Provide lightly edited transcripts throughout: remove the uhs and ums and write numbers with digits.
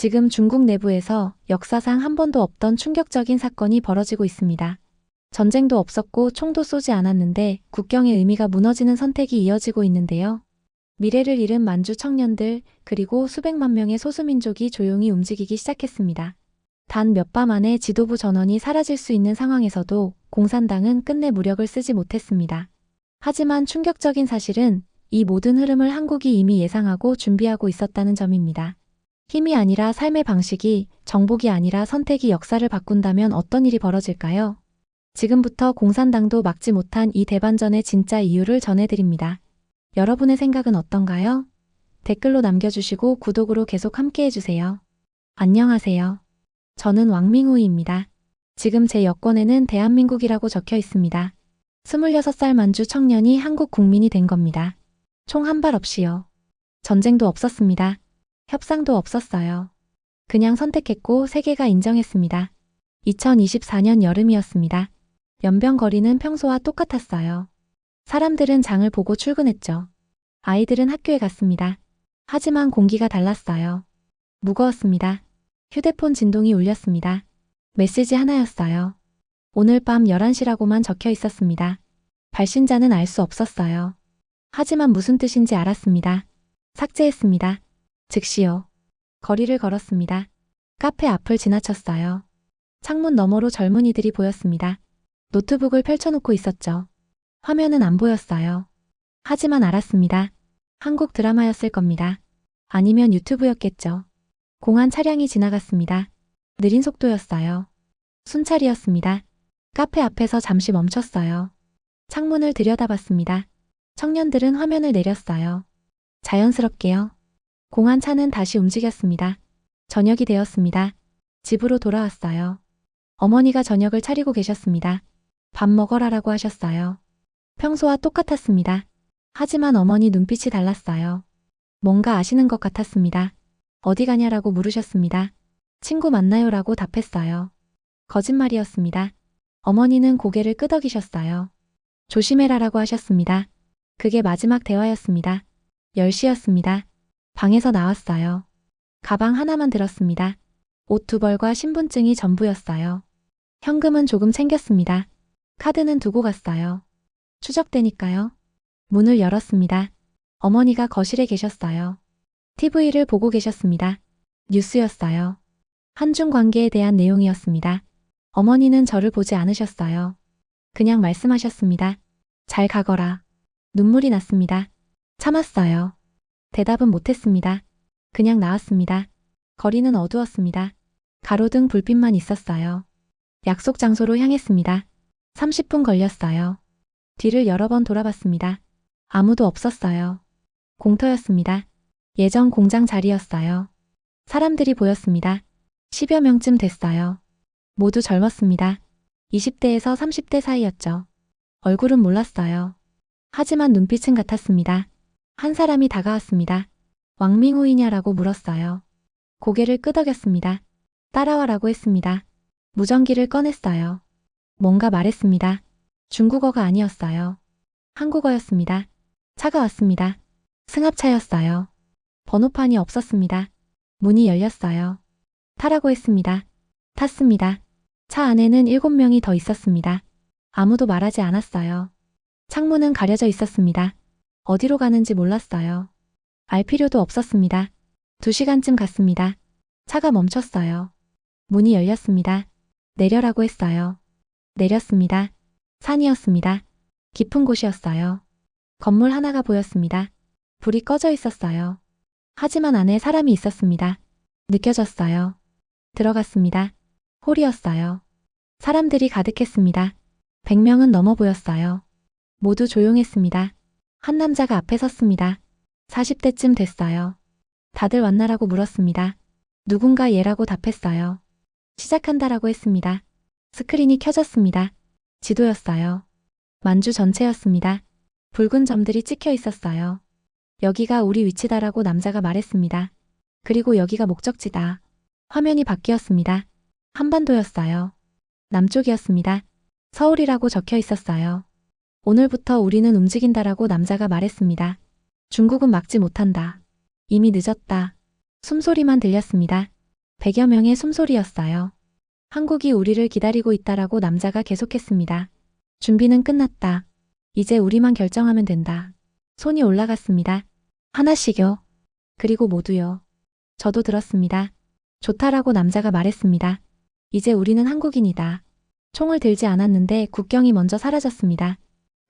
지금 중국 내부에서 역사상 한 번도 없던 충격적인 사건이 벌어지고 있습니다. 전쟁도 없었고 총도 쏘지 않았는데 국경의 의미가 무너지는 선택이 이어지고 있는데요. 미래를 잃은 만주 청년들 그리고 수백만 명의 소수민족이 조용히 움직이기 시작했습니다. 단 몇 밤 안에 지도부 전원이 사라질 수 있는 상황에서도 공산당은 끝내 무력을 쓰지 못했습니다. 하지만 충격적인 사실은 이 모든 흐름을 한국이 이미 예상하고 준비하고 있었다는 점입니다. 힘이 아니라 삶의 방식이, 정복이 아니라 선택이 역사를 바꾼다면 어떤 일이 벌어질까요? 지금부터 공산당도 막지 못한 이 대반전의 진짜 이유를 전해드립니다. 여러분의 생각은 어떤가요? 댓글로 남겨주시고 구독으로 계속 함께해주세요. 안녕하세요. 저는 왕밍우이입니다. 지금 제 여권에는 대한민국이라고 적혀 있습니다. 26살 만주 청년이 한국 국민이 된 겁니다. 총 한 발 없이요. 전쟁도 없었습니다. 협상도 없었어요. 그냥 선택했고 세계가 인정했습니다. 2024년 여름이었습니다. 연병거리는 평소와 똑같았어요. 사람들은 장을 보고 출근했죠. 아이들은 학교에 갔습니다. 하지만 공기가 달랐어요. 무거웠습니다. 휴대폰 진동이 울렸습니다. 메시지 하나였어요. 오늘 밤 11시라고만 적혀 있었습니다. 발신자는 알 수 없었어요. 하지만 무슨 뜻인지 알았습니다. 삭제했습니다. 즉시요. 거리를 걸었습니다. 카페 앞을 지나쳤어요. 창문 너머로 젊은이들이 보였습니다. 노트북을 펼쳐놓고 있었죠. 화면은 안 보였어요. 하지만 알았습니다. 한국 드라마였을 겁니다. 아니면 유튜브였겠죠. 공안 차량이 지나갔습니다. 느린 속도였어요. 순찰이었습니다. 카페 앞에서 잠시 멈췄어요. 창문을 들여다봤습니다. 청년들은 화면을 내렸어요. 자연스럽게요. 공안 차는 다시 움직였습니다. 저녁이 되었습니다. 집으로 돌아왔어요. 어머니가 저녁을 차리고 계셨습니다. 밥 먹어라라고 하셨어요. 평소와 똑같았습니다. 하지만 어머니 눈빛이 달랐어요. 뭔가 아시는 것 같았습니다. 어디 가냐라고 물으셨습니다. 친구 만나요라고 답했어요. 거짓말이었습니다. 어머니는 고개를 끄덕이셨어요. 조심해라라고 하셨습니다. 그게 마지막 대화였습니다. 10시였습니다. 방에서 나왔어요. 가방 하나만 들었습니다. 옷 2벌과 신분증이 전부였어요. 현금은 조금 챙겼습니다. 카드는 두고 갔어요. 추적되니까요. 문을 열었습니다. 어머니가 거실에 계셨어요. TV를 보고 계셨습니다. 뉴스였어요. 한중 관계에 대한 내용이었습니다. 어머니는 저를 보지 않으셨어요. 그냥 말씀하셨습니다. 잘 가거라. 눈물이 났습니다. 참았어요. 대답은 못했습니다. 그냥 나왔습니다. 거리는 어두웠습니다. 가로등 불빛만 있었어요. 약속 장소로 향했습니다. 30분 걸렸어요. 뒤를 여러 번 돌아봤습니다. 아무도 없었어요. 공터였습니다. 예전 공장 자리였어요. 사람들이 보였습니다. 10여 명쯤 됐어요. 모두 젊었습니다. 20대에서 30대 사이였죠. 얼굴은 몰랐어요. 하지만 눈빛은 같았습니다. 한 사람이 다가왔습니다. 왕밍우이냐라고 물었어요. 고개를 끄덕였습니다. 따라와라고 했습니다. 무전기를 꺼냈어요. 뭔가 말했습니다. 중국어가 아니었어요. 한국어였습니다. 차가 왔습니다. 승합차였어요. 번호판이 없었습니다. 문이 열렸어요. 타라고 했습니다. 탔습니다. 차 안에는 7명이 더 있었습니다. 아무도 말하지 않았어요. 창문은 가려져 있었습니다. 어디로 가는지 몰랐어요. 알 필요도 없었습니다. 2시간쯤 갔습니다. 차가 멈췄어요. 문이 열렸습니다. 내려라고 했어요. 내렸습니다. 산이었습니다. 깊은 곳이었어요. 건물 하나가 보였습니다. 불이 꺼져 있었어요. 하지만 안에 사람이 있었습니다. 느껴졌어요. 들어갔습니다. 홀이었어요. 사람들이 가득했습니다. 100명은 넘어 보였어요. 모두 조용했습니다. 한 남자가 앞에 섰습니다. 40대쯤 됐어요. 다들 왔나라고 물었습니다. 누군가 얘라고 답했어요. 시작한다라고 했습니다. 스크린이 켜졌습니다. 지도였어요. 만주 전체였습니다. 붉은 점들이 찍혀 있었어요. 여기가 우리 위치다라고 남자가 말했습니다. 그리고 여기가 목적지다. 화면이 바뀌었습니다. 한반도였어요. 남쪽이었습니다. 서울이라고 적혀 있었어요. 오늘부터 우리는 움직인다라고 남자가 말했습니다. 중국은 막지 못한다. 이미 늦었다. 숨소리만 들렸습니다. 100여 명의 숨소리였어요. 한국이 우리를 기다리고 있다라고 남자가 계속했습니다. 준비는 끝났다. 이제 우리만 결정하면 된다. 손이 올라갔습니다. 하나씩요. 그리고 모두요. 저도 들었습니다. 좋다라고 남자가 말했습니다. 이제 우리는 한국인이다. 총을 들지 않았는데 국경이 먼저 사라졌습니다.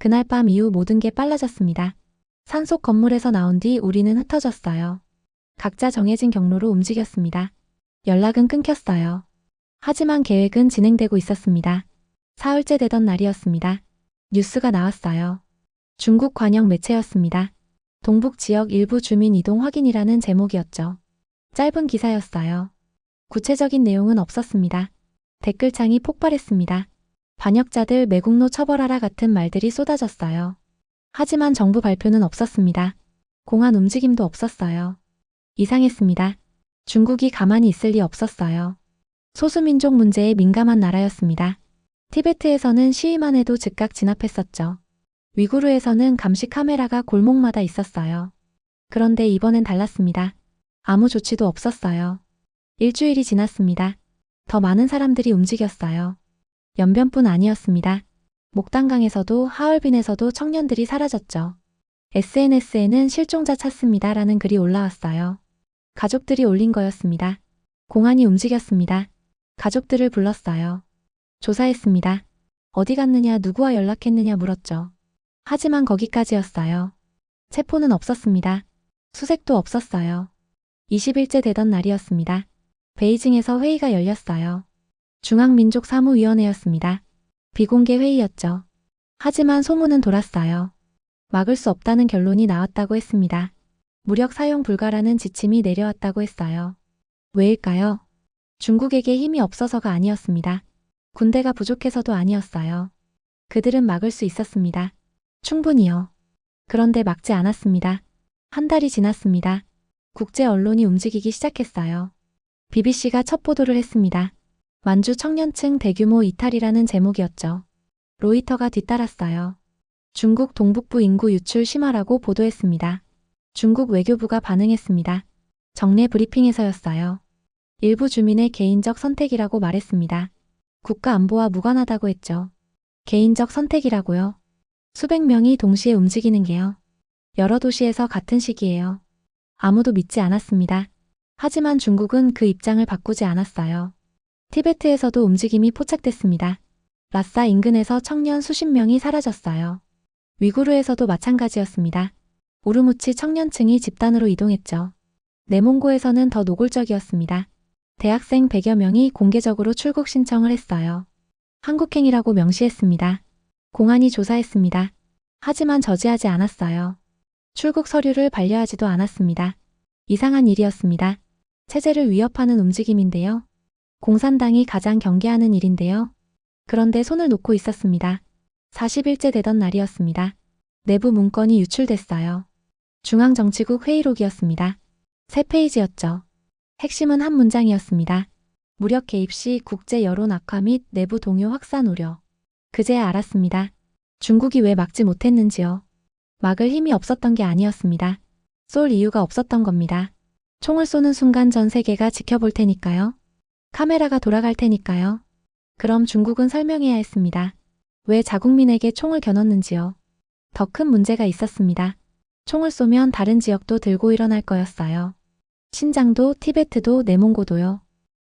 그날 밤 이후 모든 게 빨라졌습니다. 산속 건물에서 나온 뒤 우리는 흩어졌어요. 각자 정해진 경로로 움직였습니다. 연락은 끊겼어요. 하지만 계획은 진행되고 있었습니다. 사흘째 되던 날이었습니다. 뉴스가 나왔어요. 중국 관영 매체였습니다. 동북 지역 일부 주민 이동 확인이라는 제목이었죠. 짧은 기사였어요. 구체적인 내용은 없었습니다. 댓글창이 폭발했습니다. 반역자들 매국노 처벌하라 같은 말들이 쏟아졌어요. 하지만 정부 발표는 없었습니다. 공안 움직임도 없었어요. 이상했습니다. 중국이 가만히 있을 리 없었어요. 소수민족 문제에 민감한 나라였습니다. 티베트에서는 시위만 해도 즉각 진압했었죠. 위구르에서는 감시 카메라가 골목마다 있었어요. 그런데 이번엔 달랐습니다. 아무 조치도 없었어요. 일주일이 지났습니다. 더 많은 사람들이 움직였어요. 연변뿐 아니었습니다. 목단강에서도 하얼빈에서도 청년들이 사라졌죠. SNS에는 실종자 찾습니다 라는 글이 올라왔어요. 가족들이 올린 거였습니다. 공안이 움직였습니다. 가족들을 불렀어요. 조사했습니다. 어디 갔느냐, 누구와 연락했느냐 물었죠. 하지만 거기까지였어요. 체포는 없었습니다. 수색도 없었어요. 20일째 되던 날이었습니다. 베이징에서 회의가 열렸어요. 중앙민족사무위원회였습니다. 비공개 회의였죠. 하지만 소문은 돌았어요. 막을 수 없다는 결론이 나왔다고 했습니다. 무력 사용 불가라는 지침이 내려왔다고 했어요. 왜일까요? 중국에게 힘이 없어서가 아니었습니다. 군대가 부족해서도 아니었어요. 그들은 막을 수 있었습니다. 충분히요. 그런데 막지 않았습니다. 한 달이 지났습니다. 국제 언론이 움직이기 시작했어요. BBC가 첫 보도를 했습니다. 만주 청년층 대규모 이탈이라는 제목이었죠. 로이터가 뒤따랐어요. 중국 동북부 인구 유출 심화라고 보도했습니다. 중국 외교부가 반응했습니다. 정례 브리핑에서였어요. 일부 주민의 개인적 선택이라고 말했습니다. 국가 안보와 무관하다고 했죠. 개인적 선택이라고요? 수백 명이 동시에 움직이는 게요. 여러 도시에서 같은 시기에요. 아무도 믿지 않았습니다. 하지만 중국은 그 입장을 바꾸지 않았어요. 티베트에서도 움직임이 포착됐습니다. 라싸 인근에서 청년 수십 명이 사라졌어요. 위구르에서도 마찬가지였습니다. 우르무치 청년층이 집단으로 이동했죠. 내몽고에서는 더 노골적이었습니다. 대학생 100여 명이 공개적으로 출국 신청을 했어요. 한국행이라고 명시했습니다. 공안이 조사했습니다. 하지만 저지하지 않았어요. 출국 서류를 반려하지도 않았습니다. 이상한 일이었습니다. 체제를 위협하는 움직임인데요. 공산당이 가장 경계하는 일인데요. 그런데 손을 놓고 있었습니다. 40일째 되던 날이었습니다. 내부 문건이 유출됐어요. 중앙정치국 회의록이었습니다. 3페이지였죠. 핵심은 한 문장이었습니다. 무력 개입 시 국제 여론 악화 및 내부 동요 확산 우려. 그제야 알았습니다. 중국이 왜 막지 못했는지요. 막을 힘이 없었던 게 아니었습니다. 쏠 이유가 없었던 겁니다. 총을 쏘는 순간 전 세계가 지켜볼 테니까요. 카메라가 돌아갈 테니까요. 그럼 중국은 설명해야 했습니다. 왜 자국민에게 총을 겨눴는지요. 더 큰 문제가 있었습니다. 총을 쏘면 다른 지역도 들고 일어날 거였어요. 신장도 티베트도 내몽고도요.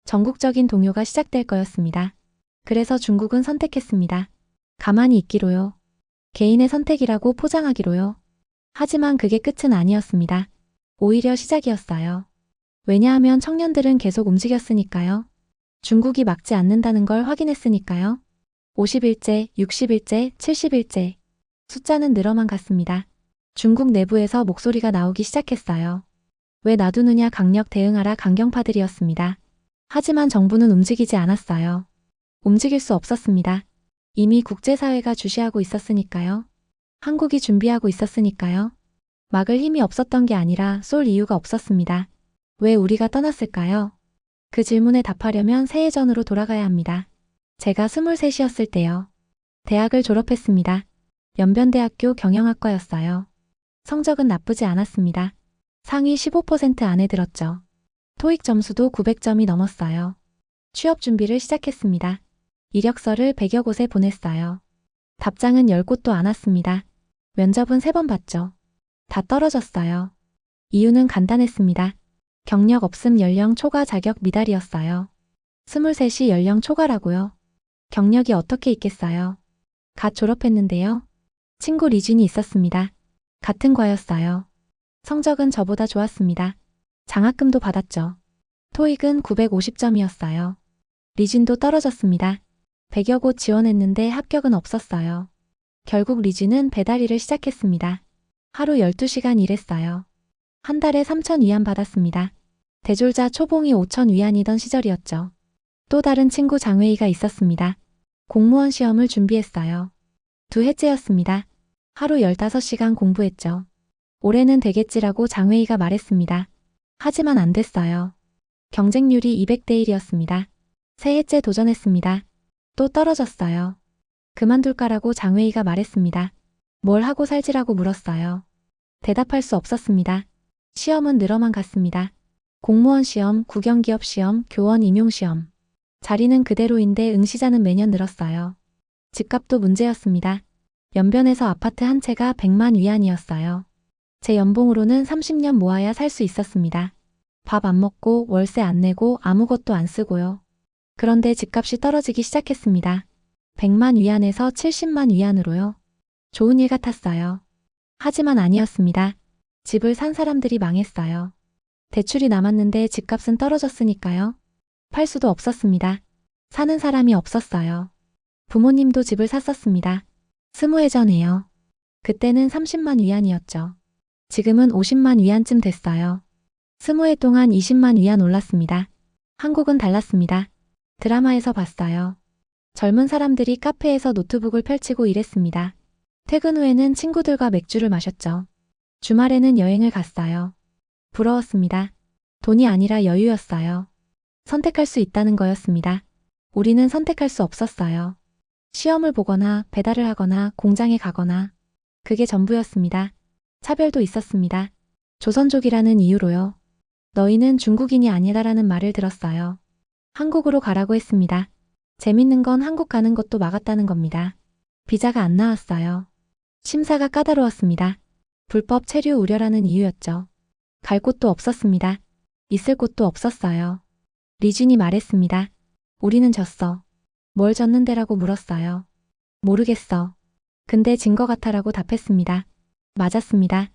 전국적인 동요가 시작될 거였습니다. 그래서 중국은 선택했습니다. 가만히 있기로요. 개인의 선택이라고 포장하기로요. 하지만 그게 끝은 아니었습니다. 오히려 시작이었어요. 왜냐하면 청년들은 계속 움직였으니까요. 중국이 막지 않는다는 걸 확인했으니까요. 50일째, 60일째, 70일째. 숫자는 늘어만 갔습니다. 중국 내부에서 목소리가 나오기 시작했어요. 왜 놔두느냐, 강력 대응하라, 강경파들이었습니다. 하지만 정부는 움직이지 않았어요. 움직일 수 없었습니다. 이미 국제사회가 주시하고 있었으니까요. 한국이 준비하고 있었으니까요. 막을 힘이 없었던 게 아니라 쏠 이유가 없었습니다. 왜 우리가 떠났을까요? 그 질문에 답하려면 새해전으로 돌아가야 합니다. 제가 23이었을 때요. 대학을 졸업했습니다. 연변대학교 경영학과였어요. 성적은 나쁘지 않았습니다. 상위 15% 안에 들었죠. 토익 점수도 900점이 넘었어요. 취업 준비를 시작했습니다. 이력서를 100여 곳에 보냈어요. 답장은 10곳도 안 왔습니다. 면접은 3번 봤죠. 다 떨어졌어요. 이유는 간단했습니다. 경력 없음 연령 초과 자격 미달이었어요. 23이 연령 초과라고요. 경력이 어떻게 있겠어요. 갓 졸업했는데요. 친구 리준이 있었습니다. 같은 과였어요. 성적은 저보다 좋았습니다. 장학금도 받았죠. 토익은 950점이었어요. 리준도 떨어졌습니다. 100여 곳 지원했는데 합격은 없었어요. 결국 리준은 배달 일을 시작했습니다. 하루 12시간 일했어요. 한 달에 3,000 위안 받았습니다. 대졸자 초봉이 5,000 위안이던 시절이었죠. 또 다른 친구 장웨이가 있었습니다. 공무원 시험을 준비했어요. 2해째였습니다. 하루 15시간 공부했죠. 올해는 되겠지라고 장웨이가 말했습니다. 하지만 안 됐어요. 경쟁률이 200대 1이었습니다. 3해째 도전했습니다. 또 떨어졌어요. 그만둘까라고 장웨이가 말했습니다. 뭘 하고 살지라고 물었어요. 대답할 수 없었습니다. 시험은 늘어만 갔습니다. 공무원 시험, 국영기업 시험, 교원 임용 시험. 자리는 그대로인데 응시자는 매년 늘었어요. 집값도 문제였습니다. 연변에서 아파트 한 채가 100만 위안이었어요. 제 연봉으로는 30년 모아야 살 수 있었습니다. 밥 안 먹고 월세 안 내고 아무것도 안 쓰고요. 그런데 집값이 떨어지기 시작했습니다. 100만 위안에서 70만 위안으로요. 좋은 일 같았어요. 하지만 아니었습니다. 집을 산 사람들이 망했어요. 대출이 남았는데 집값은 떨어졌으니까요. 팔 수도 없었습니다. 사는 사람이 없었어요. 부모님도 집을 샀었습니다. 20해 전에요. 그때는 30만 위안이었죠. 지금은 50만 위안쯤 됐어요. 20해 동안 20만 위안 올랐습니다. 한국은 달랐습니다. 드라마에서 봤어요. 젊은 사람들이 카페에서 노트북을 펼치고 일했습니다. 퇴근 후에는 친구들과 맥주를 마셨죠. 주말에는 여행을 갔어요. 부러웠습니다. 돈이 아니라 여유였어요. 선택할 수 있다는 거였습니다. 우리는 선택할 수 없었어요. 시험을 보거나 배달을 하거나 공장에 가거나 그게 전부였습니다. 차별도 있었습니다. 조선족이라는 이유로요. 너희는 중국인이 아니다라는 말을 들었어요. 한국으로 가라고 했습니다. 재밌는 건 한국 가는 것도 막았다는 겁니다. 비자가 안 나왔어요. 심사가 까다로웠습니다. 불법 체류 우려라는 이유였죠. 갈 곳도 없었습니다. 있을 곳도 없었어요. 리준이 말했습니다. 우리는 졌어. 뭘 졌는데라고 물었어요. 모르겠어. 근데 진 거 같아라고 답했습니다. 맞았습니다.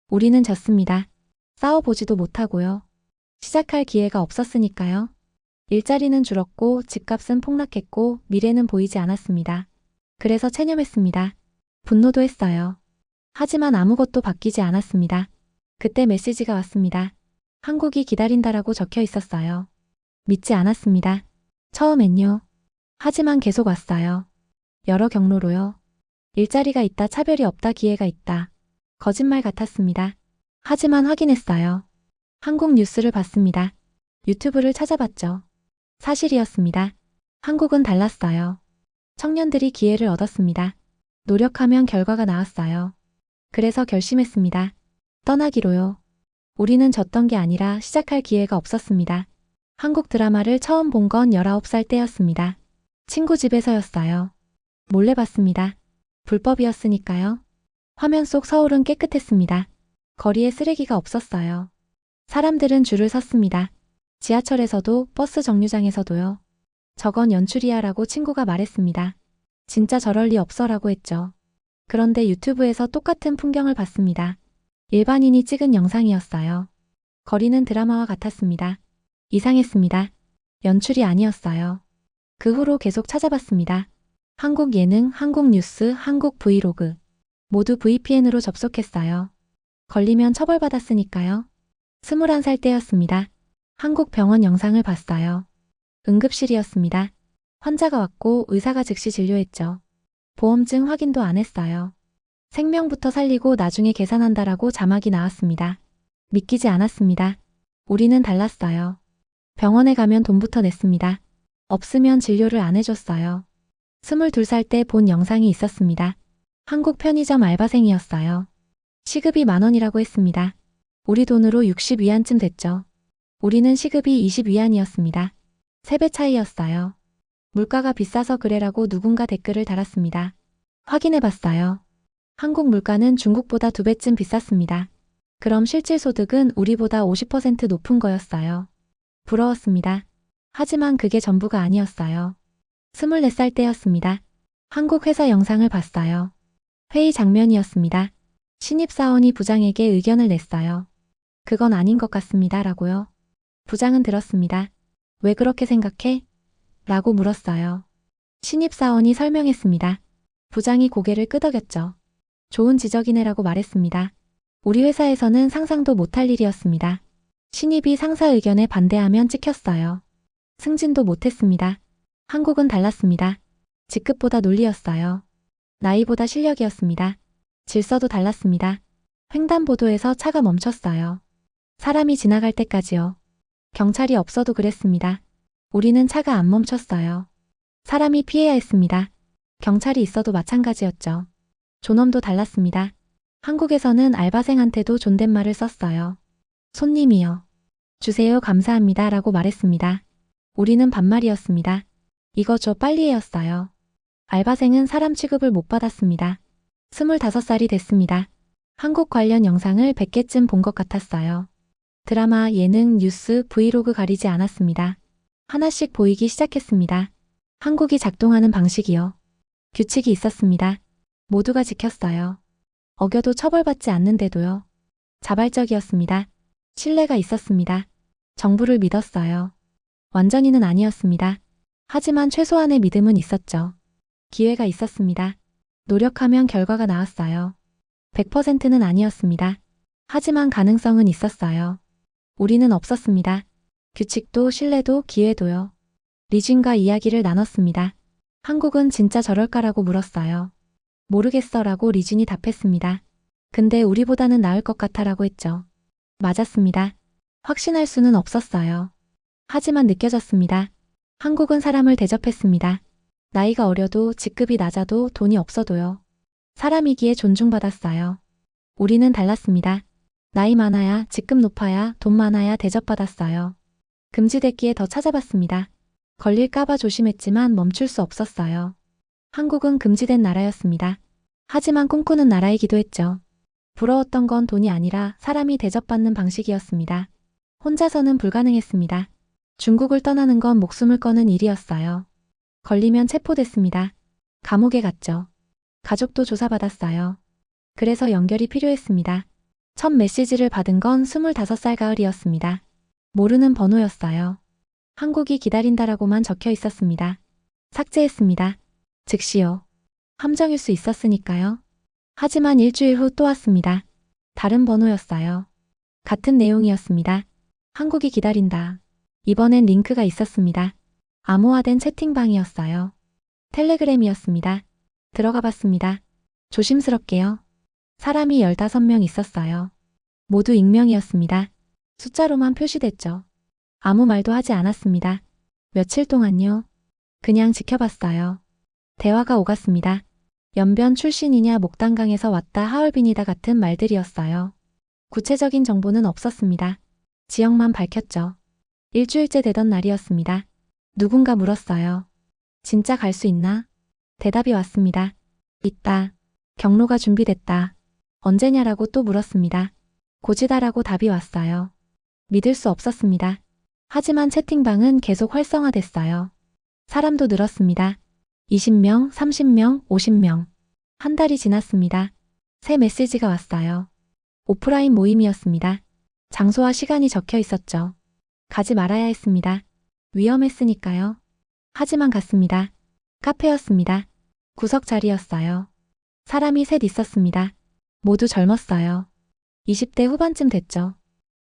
우리는 졌습니다. 싸워보지도 못하고요. 시작할 기회가 없었으니까요. 일자리는 줄었고 집값은 폭락했고 미래는 보이지 않았습니다. 그래서 체념했습니다. 분노도 했어요. 하지만 아무것도 바뀌지 않았습니다. 그때 메시지가 왔습니다. 한국이 기다린다라고 적혀 있었어요. 믿지 않았습니다. 처음엔요. 하지만 계속 왔어요. 여러 경로로요. 일자리가 있다, 차별이 없다, 기회가 있다. 거짓말 같았습니다. 하지만 확인했어요. 한국 뉴스를 봤습니다. 유튜브를 찾아봤죠. 사실이었습니다. 한국은 달랐어요. 청년들이 기회를 얻었습니다. 노력하면 결과가 나왔어요. 그래서 결심했습니다. 떠나기로요. 우리는 졌던 게 아니라 시작할 기회가 없었습니다. 한국 드라마를 처음 본 건 19살 때였습니다. 친구 집에서였어요. 몰래 봤습니다. 불법이었으니까요. 화면 속 서울은 깨끗했습니다. 거리에 쓰레기가 없었어요. 사람들은 줄을 섰습니다. 지하철에서도 버스 정류장에서도요. 저건 연출이야 라고 친구가 말했습니다. 진짜 저럴 리 없어라고 했죠. 그런데 유튜브에서 똑같은 풍경을 봤습니다. 일반인이 찍은 영상이었어요. 거리는 드라마와 같았습니다. 이상했습니다. 연출이 아니었어요. 그 후로 계속 찾아봤습니다. 한국 예능, 한국 뉴스, 한국 브이로그. 모두 VPN으로 접속했어요. 걸리면 처벌받았으니까요. 21살 때였습니다. 한국 병원 영상을 봤어요. 응급실이었습니다. 환자가 왔고 의사가 즉시 진료했죠. 보험증 확인도 안 했어요. 생명부터 살리고 나중에 계산한다라고 자막이 나왔습니다. 믿기지 않았습니다. 우리는 달랐어요. 병원에 가면 돈부터 냈습니다. 없으면 진료를 안 해줬어요. 22살 때 본 영상이 있었습니다. 한국 편의점 알바생이었어요. 시급이 10,000원이라고 했습니다. 우리 돈으로 60위안쯤 됐죠. 우리는 시급이 20위안이었습니다. 3배 차이였어요. 물가가 비싸서 그래라고 누군가 댓글을 달았습니다. 확인해봤어요. 한국 물가는 중국보다 2배쯤 비쌌습니다. 그럼 실질 소득은 우리보다 50% 높은 거였어요. 부러웠습니다. 하지만 그게 전부가 아니었어요. 24살 때였습니다. 한국 회사 영상을 봤어요. 회의 장면이었습니다. 신입사원이 부장에게 의견을 냈어요. 그건 아닌 것 같습니다. 라고요. 부장은 들었습니다. 왜 그렇게 생각해? 라고 물었어요. 신입사원이 설명했습니다. 부장이 고개를 끄덕였죠. 좋은 지적이네라고 말했습니다. 우리 회사에서는 상상도 못할 일이었습니다. 신입이 상사 의견에 반대하면 찍혔어요. 승진도 못했습니다. 한국은 달랐습니다. 직급보다 논리였어요. 나이보다 실력이었습니다. 질서도 달랐습니다. 횡단보도에서 차가 멈췄어요. 사람이 지나갈 때까지요. 경찰이 없어도 그랬습니다. 우리는 차가 안 멈췄어요. 사람이 피해야 했습니다. 경찰이 있어도 마찬가지였죠. 존엄도 달랐습니다. 한국에서는 알바생한테도 존댓말을 썼어요. 손님이요. 주세요 감사합니다 라고 말했습니다. 우리는 반말이었습니다. 이거 줘 빨리해였어요. 알바생은 사람 취급을 못 받았습니다. 25살이 됐습니다. 한국 관련 영상을 100개쯤 본 것 같았어요. 드라마, 예능, 뉴스, 브이로그 가리지 않았습니다. 하나씩 보이기 시작했습니다. 한국이 작동하는 방식이요. 규칙이 있었습니다. 모두가 지켰어요. 어겨도 처벌받지 않는데도요. 자발적이었습니다. 신뢰가 있었습니다. 정부를 믿었어요. 완전히는 아니었습니다. 하지만 최소한의 믿음은 있었죠. 기회가 있었습니다. 노력하면 결과가 나왔어요. 100%는 아니었습니다. 하지만 가능성은 있었어요. 우리는 없었습니다. 규칙도 신뢰도 기회도요. 리진과 이야기를 나눴습니다. 한국은 진짜 저럴까라고 물었어요. 모르겠어라고 리진이 답했습니다. 근데 우리보다는 나을 것 같아라고 했죠. 맞았습니다. 확신할 수는 없었어요. 하지만 느껴졌습니다. 한국은 사람을 대접했습니다. 나이가 어려도 직급이 낮아도 돈이 없어도요. 사람이기에 존중받았어요. 우리는 달랐습니다. 나이 많아야 직급 높아야 돈 많아야 대접받았어요. 금지됐기에 더 찾아봤습니다. 걸릴까봐 조심했지만 멈출 수 없었어요. 한국은 금지된 나라였습니다. 하지만 꿈꾸는 나라이기도 했죠. 부러웠던 건 돈이 아니라 사람이 대접받는 방식이었습니다. 혼자서는 불가능했습니다. 중국을 떠나는 건 목숨을 거는 일이었어요. 걸리면 체포됐습니다. 감옥에 갔죠. 가족도 조사받았어요. 그래서 연결이 필요했습니다. 첫 메시지를 받은 건 25살 가을이었습니다. 모르는 번호였어요. 한국이 기다린다라고만 적혀 있었습니다. 삭제했습니다. 즉시요. 함정일 수 있었으니까요. 하지만 일주일 후 또 왔습니다. 다른 번호였어요. 같은 내용이었습니다. 한국이 기다린다. 이번엔 링크가 있었습니다. 암호화된 채팅방이었어요. 텔레그램이었습니다. 들어가 봤습니다. 조심스럽게요. 사람이 15명 있었어요. 모두 익명이었습니다. 숫자로만 표시됐죠. 아무 말도 하지 않았습니다. 며칠 동안요. 그냥 지켜봤어요. 대화가 오갔습니다. 연변 출신이냐 목단강에서 왔다 하얼빈이다 같은 말들이었어요. 구체적인 정보는 없었습니다. 지역만 밝혔죠. 일주일째 되던 날이었습니다. 누군가 물었어요. 진짜 갈 수 있나? 대답이 왔습니다. 있다. 경로가 준비됐다. 언제냐라고 또 물었습니다. 고지다라고 답이 왔어요. 믿을 수 없었습니다. 하지만 채팅방은 계속 활성화됐어요. 사람도 늘었습니다. 20명, 30명, 50명. 한 달이 지났습니다. 새 메시지가 왔어요. 오프라인 모임이었습니다. 장소와 시간이 적혀 있었죠. 가지 말아야 했습니다. 위험했으니까요. 하지만 갔습니다. 카페였습니다. 구석 자리였어요. 사람이 셋 있었습니다. 모두 젊었어요. 20대 후반쯤 됐죠.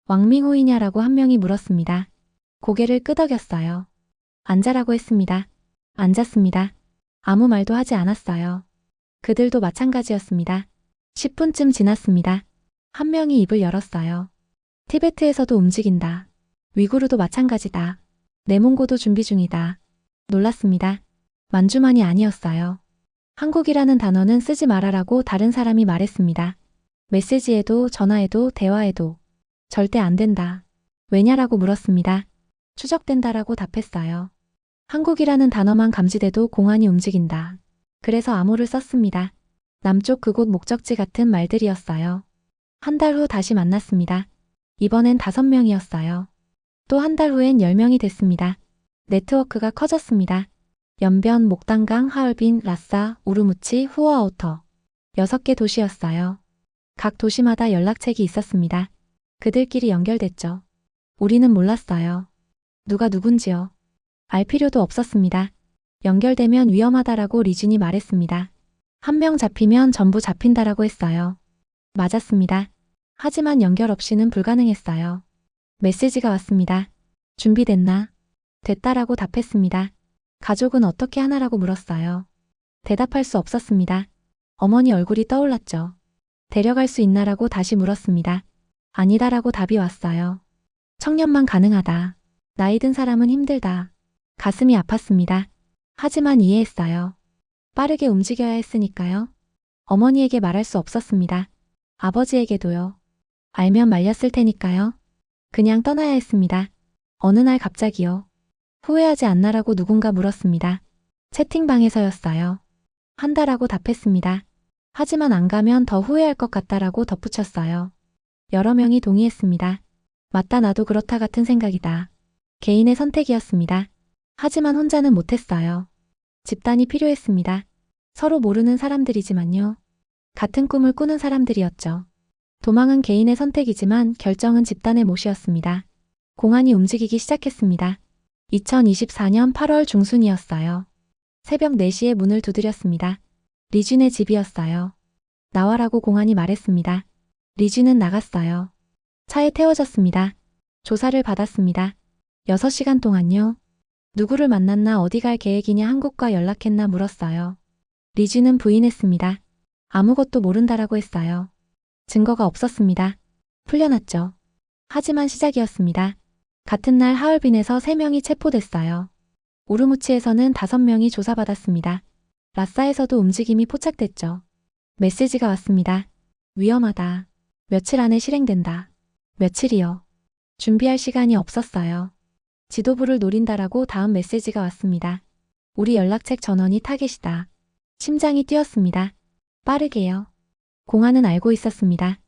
왕밍호이냐라고 한 명이 물었습니다. 고개를 끄덕였어요. 앉아라고 했습니다. 앉았습니다. 아무 말도 하지 않았어요. 그들도 마찬가지였습니다. 10분쯤 지났습니다. 한 명이 입을 열었어요. 티베트에서도 움직인다. 위구르도 마찬가지다. 내몽고도 준비 중이다. 놀랐습니다. 만주만이 아니었어요. 한국이라는 단어는 쓰지 말아라고 다른 사람이 말했습니다. 메시지에도 전화에도 대화에도 절대 안 된다. 왜냐라고 물었습니다. 추적된다라고 답했어요. 한국이라는 단어만 감지돼도 공안이 움직인다. 그래서 암호를 썼습니다. 남쪽 그곳 목적지 같은 말들이었어요. 한 달 후 다시 만났습니다. 이번엔 5명이었어요. 또 한 달 후엔 10명이 됐습니다. 네트워크가 커졌습니다. 연변, 목단강, 하얼빈, 라싸, 우르무치, 후어아우터. 6개 도시였어요. 각 도시마다 연락책이 있었습니다. 그들끼리 연결됐죠. 우리는 몰랐어요. 누가 누군지요. 알 필요도 없었습니다. 연결되면 위험하다라고 리준이 말했습니다. 한 명 잡히면 전부 잡힌다라고 했어요. 맞았습니다. 하지만 연결 없이는 불가능했어요. 메시지가 왔습니다. 준비됐나? 됐다라고 답했습니다. 가족은 어떻게 하나라고 물었어요. 대답할 수 없었습니다. 어머니 얼굴이 떠올랐죠. 데려갈 수 있나라고 다시 물었습니다. 아니다라고 답이 왔어요. 청년만 가능하다. 나이 든 사람은 힘들다. 가슴이 아팠습니다. 하지만 이해했어요. 빠르게 움직여야 했으니까요. 어머니에게 말할 수 없었습니다. 아버지에게도요. 알면 말렸을 테니까요. 그냥 떠나야 했습니다. 어느 날 갑자기요. 후회하지 않나라고 누군가 물었습니다. 채팅방에서였어요. 한다라고 답했습니다. 하지만 안 가면 더 후회할 것 같다라고 덧붙였어요. 여러 명이 동의했습니다. 맞다, 나도 그렇다, 같은 생각이다. 개인의 선택이었습니다. 하지만 혼자는 못했어요. 집단이 필요했습니다. 서로 모르는 사람들이지만요. 같은 꿈을 꾸는 사람들이었죠. 도망은 개인의 선택이지만 결정은 집단의 몫이었습니다. 공안이 움직이기 시작했습니다. 2024년 8월 중순이었어요. 새벽 4시에 문을 두드렸습니다. 리준의 집이었어요. 나와라고 공안이 말했습니다. 리준은 나갔어요. 차에 태워졌습니다. 조사를 받았습니다. 6시간 동안요. 누구를 만났나, 어디 갈 계획이냐, 한국과 연락했나 물었어요. 리준은 부인했습니다. 아무것도 모른다라고 했어요. 증거가 없었습니다. 풀려났죠. 하지만 시작이었습니다. 같은 날 하얼빈에서 3명이 체포됐어요. 우르무치에서는 5명이 조사받았습니다. 라싸에서도 움직임이 포착됐죠. 메시지가 왔습니다. 위험하다. 며칠 안에 실행된다. 며칠이요. 준비할 시간이 없었어요. 지도부를 노린다라고 다음 메시지가 왔습니다. 우리 연락책 전원이 타겟이다. 심장이 뛰었습니다. 빠르게요. 공안은 알고 있었습니다.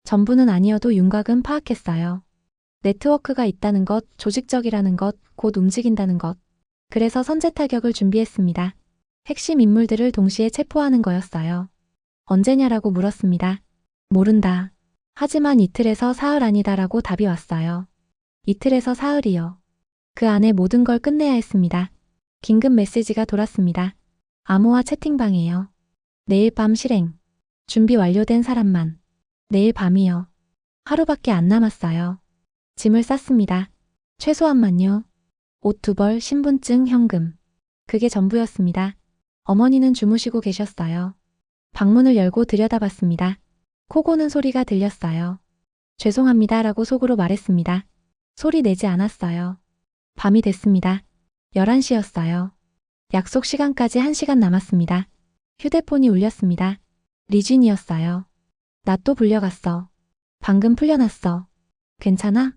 전부는 아니어도 윤곽은 파악했어요. 네트워크가 있다는 것, 조직적이라는 것, 곧 움직인다는 것. 그래서 선제 타격을 준비했습니다. 핵심 인물들을 동시에 체포하는 거였어요. 언제냐라고 물었습니다. 모른다. 하지만 이틀에서 사흘 아니다라고 답이 왔어요. 이틀에서 사흘이요. 그 안에 모든 걸 끝내야 했습니다. 긴급 메시지가 돌았습니다. 암호화 채팅방이에요. 내일 밤 실행. 준비 완료된 사람만. 내일 밤이요. 하루밖에 안 남았어요. 짐을 쌌습니다. 최소한만요. 옷 2벌, 신분증, 현금. 그게 전부였습니다. 어머니는 주무시고 계셨어요. 방문을 열고 들여다봤습니다. 코 고는 소리가 들렸어요. 죄송합니다라고 속으로 말했습니다. 소리 내지 않았어요. 밤이 됐습니다. 11시였어요. 약속 시간까지 1시간 남았습니다. 휴대폰이 울렸습니다. 리준이었어요. 나 또 불려갔어. 방금 풀려났어. 괜찮아?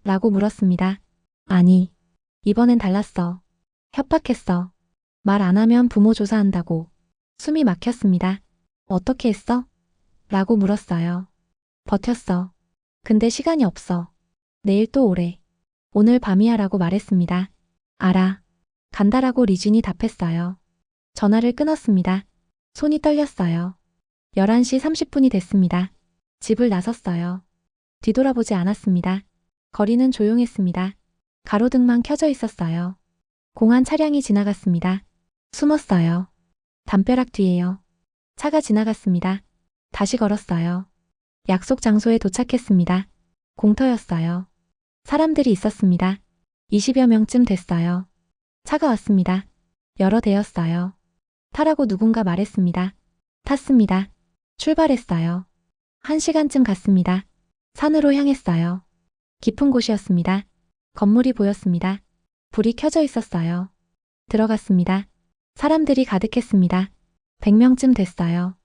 라고 물었습니다. 아니, 이번엔 달랐어. 협박했어. 말 안 하면 부모 조사한다고. 숨이 막혔습니다. 어떻게 했어? 라고 물었어요. 버텼어. 근데 시간이 없어. 내일 또 오래. 오늘 밤이야 라고 말했습니다. 알아. 간다라고 리준이 답했어요. 전화를 끊었습니다. 손이 떨렸어요. 11시 30분이 됐습니다. 집을 나섰어요. 뒤돌아보지 않았습니다. 거리는 조용했습니다. 가로등만 켜져 있었어요. 공안 차량이 지나갔습니다. 숨었어요. 담벼락 뒤에요. 차가 지나갔습니다. 다시 걸었어요. 약속 장소에 도착했습니다. 공터였어요. 사람들이 있었습니다. 20여 명쯤 됐어요. 차가 왔습니다. 여러 대였어요. 타라고 누군가 말했습니다. 탔습니다. 출발했어요. 1시간쯤 갔습니다. 산으로 향했어요. 깊은 곳이었습니다. 건물이 보였습니다. 불이 켜져 있었어요. 들어갔습니다. 사람들이 가득했습니다. 100명쯤 됐어요.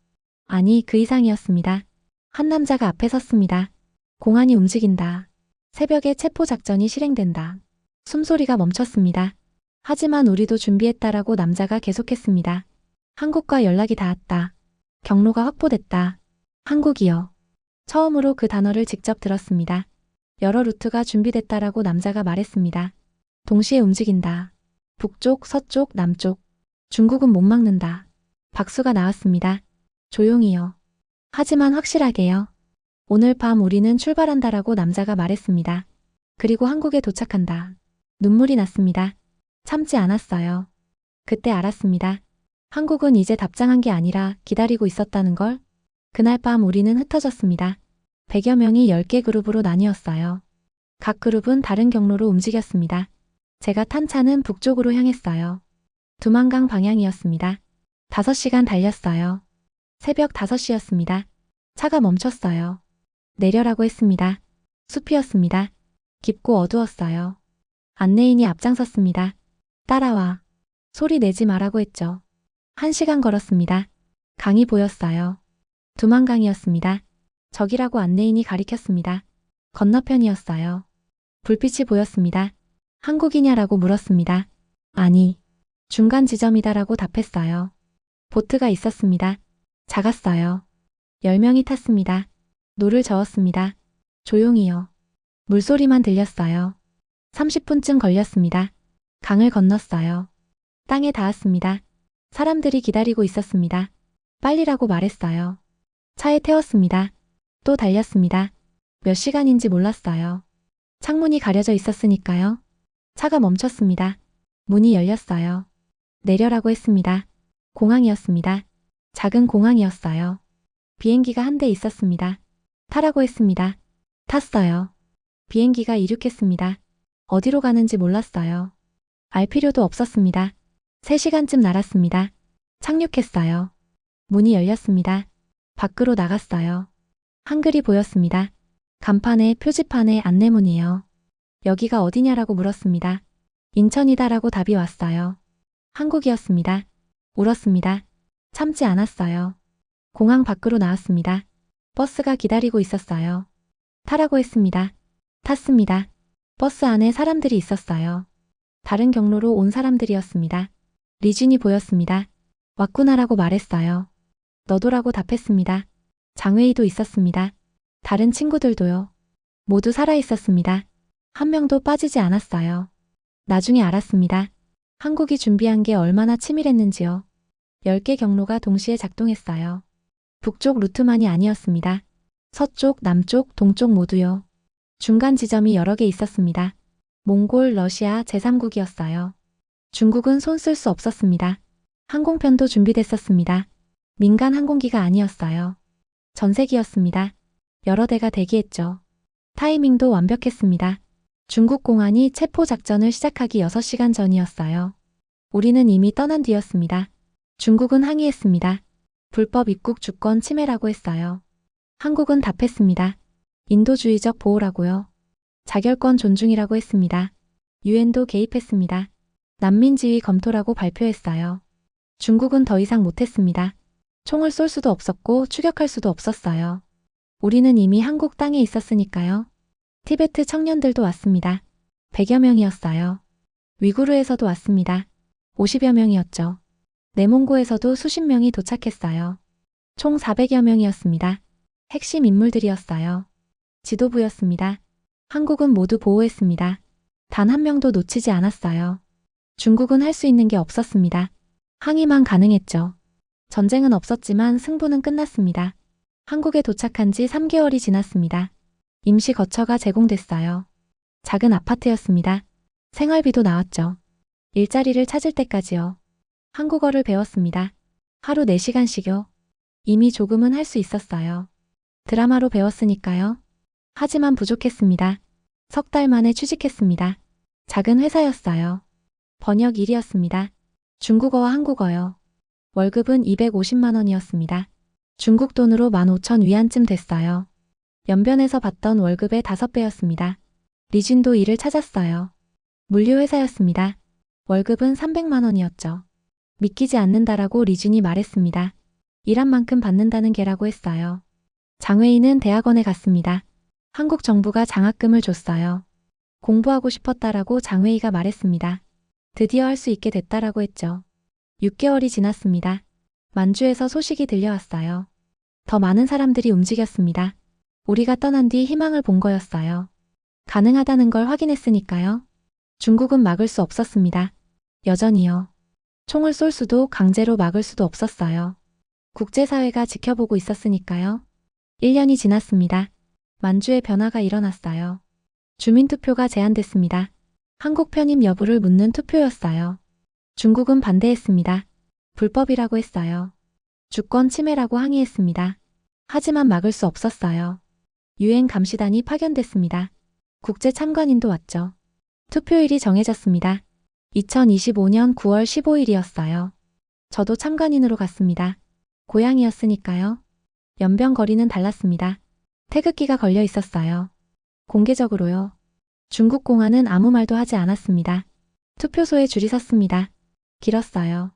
아니, 그 이상이었습니다. 한 남자가 앞에 섰습니다. 공안이 움직인다. 새벽에 체포작전이 실행된다. 숨소리가 멈췄습니다. 하지만 우리도 준비했다라고 남자가 계속했습니다. 한국과 연락이 닿았다. 경로가 확보됐다. 한국이요. 처음으로 그 단어를 직접 들었습니다. 여러 루트가 준비됐다라고 남자가 말했습니다. 동시에 움직인다. 북쪽, 서쪽, 남쪽. 중국은 못 막는다. 박수가 나왔습니다. 조용히요. 하지만 확실하게요. 오늘 밤 우리는 출발한다라고 남자가 말했습니다. 그리고 한국에 도착한다. 눈물이 났습니다. 참지 않았어요. 그때 알았습니다. 한국은 이제 답장한 게 아니라 기다리고 있었다는 걸. 그날 밤 우리는 흩어졌습니다. 100여 명이 10개 그룹으로 나뉘었어요. 각 그룹은 다른 경로로 움직였습니다. 제가 탄 차는 북쪽으로 향했어요. 두만강 방향이었습니다. 5시간 달렸어요. 새벽 5시였습니다. 차가 멈췄어요. 내려라고 했습니다. 숲이었습니다. 깊고 어두웠어요. 안내인이 앞장섰습니다. 따라와. 소리 내지 말라고 했죠. 1시간 걸었습니다. 강이 보였어요. 두만강이었습니다. 저기라고 안내인이 가리켰습니다. 건너편이었어요. 불빛이 보였습니다. 한국이냐라고 물었습니다. 아니, 중간 지점이다라고 답했어요. 보트가 있었습니다. 작았어요. 10명이 탔습니다. 노를 저었습니다. 조용히요. 물소리만 들렸어요. 30분쯤 걸렸습니다. 강을 건넜어요. 땅에 닿았습니다. 사람들이 기다리고 있었습니다. 빨리라고 말했어요. 차에 태웠습니다. 또 달렸습니다. 몇 시간인지 몰랐어요. 창문이 가려져 있었으니까요. 차가 멈췄습니다. 문이 열렸어요. 내려라고 했습니다. 공항이었습니다. 작은 공항이었어요. 비행기가 한 대 있었습니다. 타라고 했습니다. 탔어요. 비행기가 이륙했습니다. 어디로 가는지 몰랐어요. 알 필요도 없었습니다. 3시간쯤 날았습니다. 착륙했어요. 문이 열렸습니다. 밖으로 나갔어요. 한글이 보였습니다. 간판에 표지판에 안내문이에요. 여기가 어디냐라고 물었습니다. 인천이다라고 답이 왔어요. 한국이었습니다. 울었습니다. 참지 않았어요. 공항 밖으로 나왔습니다. 버스가 기다리고 있었어요. 타라고 했습니다. 탔습니다. 버스 안에 사람들이 있었어요. 다른 경로로 온 사람들이었습니다. 리준이 보였습니다. 왔구나라고 말했어요. 너도라고 답했습니다. 장웨이도 있었습니다. 다른 친구들도요. 모두 살아있었습니다. 한 명도 빠지지 않았어요. 나중에 알았습니다. 한국이 준비한 게 얼마나 치밀했는지요. 10개 경로가 동시에 작동했어요. 북쪽 루트만이 아니었습니다. 서쪽, 남쪽, 동쪽 모두요. 중간 지점이 여러 개 있었습니다. 몽골, 러시아, 제3국이었어요. 중국은 손 쓸 수 없었습니다. 항공편도 준비됐었습니다. 민간 항공기가 아니었어요. 전세기였습니다. 여러 대가 대기했죠. 타이밍도 완벽했습니다. 중국 공안이 체포 작전을 시작하기 6시간 전이었어요. 우리는 이미 떠난 뒤였습니다. 중국은 항의했습니다. 불법 입국 주권 침해라고 했어요. 한국은 답했습니다. 인도주의적 보호라고요. 자결권 존중이라고 했습니다. 유엔도 개입했습니다. 난민 지위 검토라고 발표했어요. 중국은 더 이상 못했습니다. 총을 쏠 수도 없었고 추격할 수도 없었어요. 우리는 이미 한국 땅에 있었으니까요. 티베트 청년들도 왔습니다. 100여 명이었어요. 위구르에서도 왔습니다. 50여 명이었죠. 내몽고에서도 수십 명이 도착했어요. 총 400여 명이었습니다. 핵심 인물들이었어요. 지도부였습니다. 한국은 모두 보호했습니다. 단 한 명도 놓치지 않았어요. 중국은 할 수 있는 게 없었습니다. 항의만 가능했죠. 전쟁은 없었지만 승부는 끝났습니다. 한국에 도착한 지 3개월이 지났습니다. 임시 거처가 제공됐어요. 작은 아파트였습니다. 생활비도 나왔죠. 일자리를 찾을 때까지요. 한국어를 배웠습니다. 하루 4시간씩요. 이미 조금은 할 수 있었어요. 드라마로 배웠으니까요. 하지만 부족했습니다. 3달 만에 취직했습니다. 작은 회사였어요. 번역 일이었습니다. 중국어와 한국어요. 월급은 250만 원이었습니다. 중국 돈으로 15,000위안쯤 됐어요. 연변에서 받던 월급의 5배였습니다. 리진도 일을 찾았어요. 물류회사였습니다. 월급은 300만 원이었죠. 믿기지 않는다라고 리준이 말했습니다. 일한 만큼 받는다는 게라고 했어요. 장웨이는 대학원에 갔습니다. 한국 정부가 장학금을 줬어요. 공부하고 싶었다라고 장웨이가 말했습니다. 드디어 할 수 있게 됐다라고 했죠. 6개월이 지났습니다. 만주에서 소식이 들려왔어요. 더 많은 사람들이 움직였습니다. 우리가 떠난 뒤 희망을 본 거였어요. 가능하다는 걸 확인했으니까요. 중국은 막을 수 없었습니다. 여전히요. 총을 쏠 수도 강제로 막을 수도 없었어요. 국제사회가 지켜보고 있었으니까요. 1년이 지났습니다. 만주에 변화가 일어났어요. 주민투표가 제한됐습니다. 한국 편입 여부를 묻는 투표였어요. 중국은 반대했습니다. 불법이라고 했어요. 주권 침해라고 항의했습니다. 하지만 막을 수 없었어요. 유엔 감시단이 파견됐습니다. 국제 참관인도 왔죠. 투표일이 정해졌습니다. 2025년 9월 15일이었어요. 저도 참관인으로 갔습니다. 고향이었으니까요. 연병거리는 달랐습니다. 태극기가 걸려 있었어요. 공개적으로요. 중국 공안은 아무 말도 하지 않았습니다. 투표소에 줄이 섰습니다. 길었어요.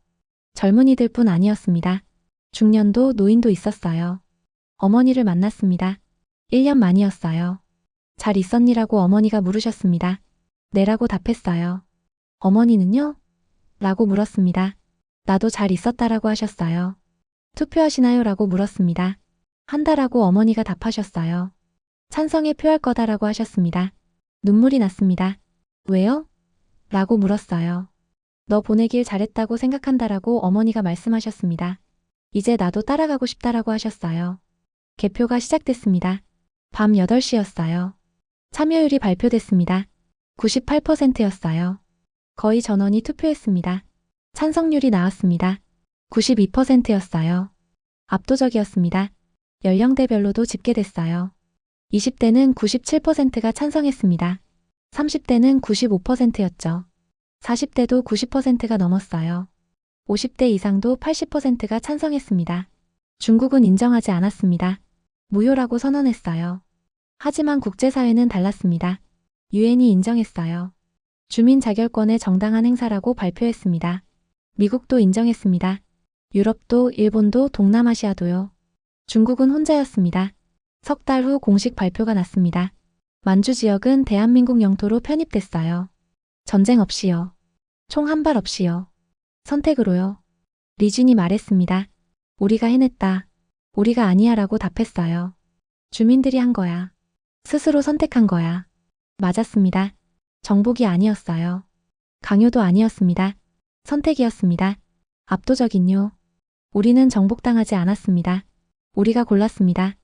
젊은이들 뿐 아니었습니다. 중년도 노인도 있었어요. 어머니를 만났습니다. 1년 만이었어요. 잘 있었니라고 어머니가 물으셨습니다. 네라고 답했어요. 어머니는요? 라고 물었습니다. 나도 잘 있었다라고 하셨어요. 투표하시나요? 라고 물었습니다. 한다라고 어머니가 답하셨어요. 찬성에 표할 거다라고 하셨습니다. 눈물이 났습니다. 왜요? 라고 물었어요. 너 보내길 잘했다고 생각한다라고 어머니가 말씀하셨습니다. 이제 나도 따라가고 싶다라고 하셨어요. 개표가 시작됐습니다. 밤 8시였어요. 참여율이 발표됐습니다. 98%였어요. 거의 전원이 투표했습니다. 찬성률이 나왔습니다. 92%였어요. 압도적이었습니다. 연령대별로도 집계됐어요. 20대는 97%가 찬성했습니다. 30대는 95%였죠. 40대도 90%가 넘었어요. 50대 이상도 80%가 찬성했습니다. 중국은 인정하지 않았습니다. 무효라고 선언했어요. 하지만 국제사회는 달랐습니다. 유엔이 인정했어요. 주민 자결권의 정당한 행사라고 발표했습니다. 미국도 인정했습니다. 유럽도, 일본도, 동남아시아도요. 중국은 혼자였습니다. 석 달 후 공식 발표가 났습니다. 만주 지역은 대한민국 영토로 편입됐어요. 전쟁 없이요. 총 한 발 없이요. 선택으로요. 리준이 말했습니다. 우리가 해냈다. 우리가 아니야 라고 답했어요. 주민들이 한 거야. 스스로 선택한 거야. 맞았습니다. 정복이 아니었어요. 강요도 아니었습니다. 선택이었습니다. 압도적인요. 우리는 정복당하지 않았습니다. 우리가 골랐습니다.